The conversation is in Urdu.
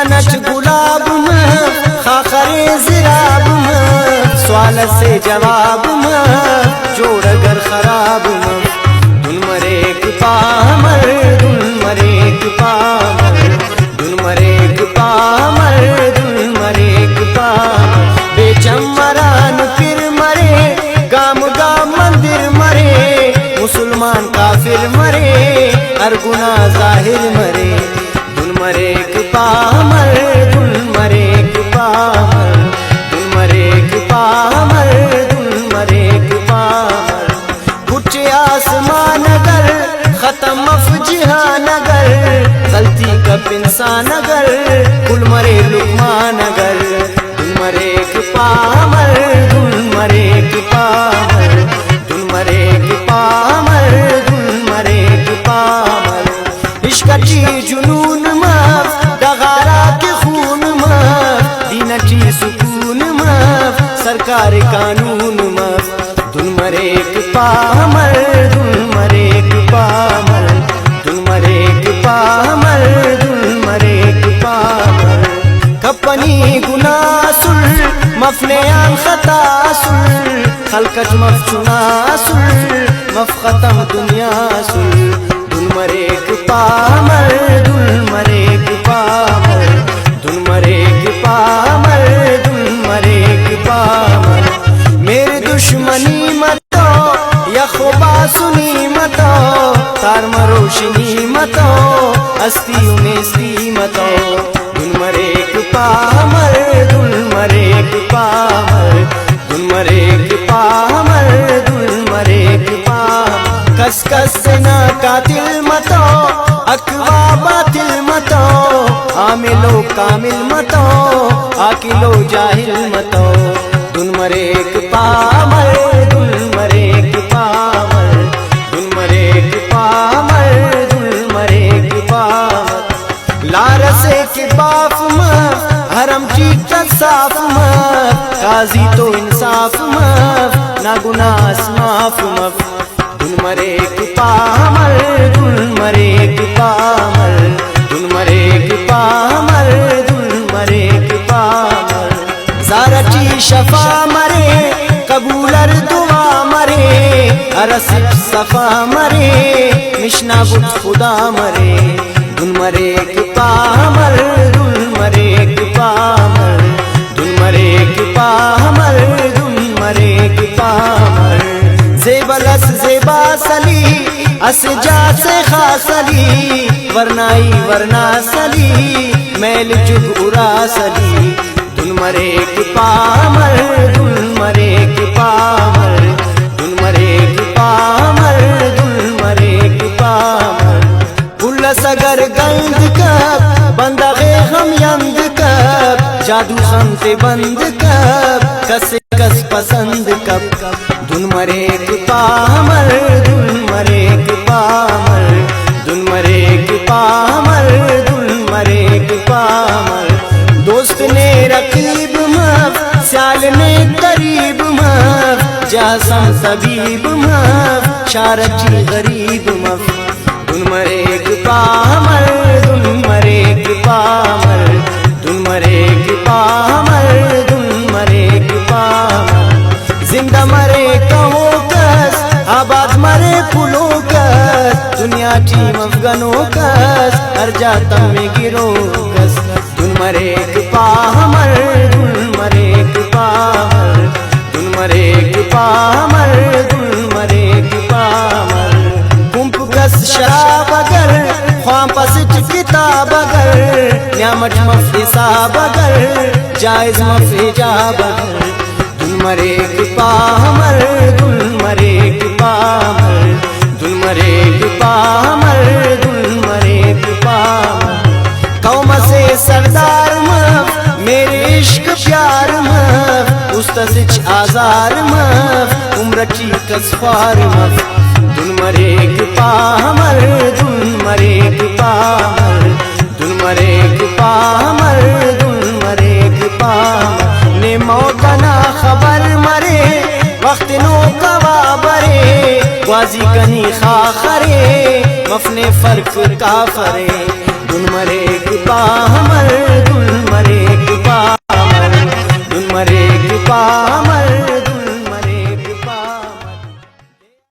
چنچ گلاب خاخر زراب سوال سے جواب جوڑ اگر خراب دن مرے پامر دن مرے پامر دن مرے پامر دن مرے پامر بے چمران پھر مرے گام گام مندر مرے مسلمان کافر مرے ہر گناہ ظاہر مرے دن مرے پامر دن مرے پامر دن مرے پامر دن مرے پامر کچھ آسمان اگر ختم افجہان اگر غلطی کا انسان اگر کل مرے لقمان اگر دن مرے پامر دن مرے پامر دن مرے پامر دن مرے پامر عشق چی جنون ماف دغارا کے خون ماف دین چی سکون ماف سرکار قانون ماف دن مرے پامر دن مرے پامر دن مرے پامر دن مرے پامر کپنی گناہ سل مفنیان خطا سل خلقت مفچنا سل مفختم دنیا سل دن مرے پامر دن مرے پامر دن مرے پامر دن مرے پامر میرے دشمنی متو یا خوبا سنی متو تار مروشنی متو استی انیستی متو دن مرے پامر دن مرے پامر دن مرے پامر دن مرے پامر کس کس سے نا قاتل متو اکوا باطل متو عاملو کامل متو آکلو جاہل متو دن مرے پامر دن مرے پامر دن مرے پامر دن مرے پامر لارسے کے باف مف حرم کی تصاف مف قاضی تو انصاف مف نا گناہ اسماف مف دن مرے پامر دن مرے پامر دن مرے پامر دن مرے پامر زارچی شفا مرے قبولر دعا مرے عرصف صفا مرے مشنا بود خدا مرے دن مرے پامر دن مرے پامر دن مرے پامر دن مرے پامر زیبلس زیبا سلی اس جا سے خاصلی ورنائی ورنا سلی میل جگ ارا سلی دن مرے پامر دن مرے پامر دن مرے پامر دن مرے پامر پلس اگر گند کب بندغ ہم یند کب جادو خمتے بند کب کس کس پسند کب دن مرے پامر دن مرے پامر دن مرے پامر دن مرے پامر دوست نے رقیب مف سیال نے قریب مف جاسم طبیب مف شارچی غریب مف دن مرے پامر دن مرے پامر دن مرے پامر دن مرے پامر زندہ مرے کہو کس آباد مرے پھولو کس دنیا ٹیم افغانو کس ہر جاتا میں گرو کس دن مرے پامر دن مرے پامر دن مرے پامر دن مرے پامر کمپ کس شراب اگر خواہ پسٹ کتاب اگر نعمت مف حساب اگر جائز مف حجاب اگر دن مرے پامر دن مرے پامر دن مرے پامر دن مرے پامر قوم سے سردار مف میرے عشق پیار مف استسچ آزار مف عمرچی کسفار مف دن مرے پامر دن مرے پامر دن مرے پامر دن مرے پامر نے موتنا خبر مرے وقت نو کوا برے غازی کنی خاخرے مفنے فرق کافرے دن مرے گپا ہمر دن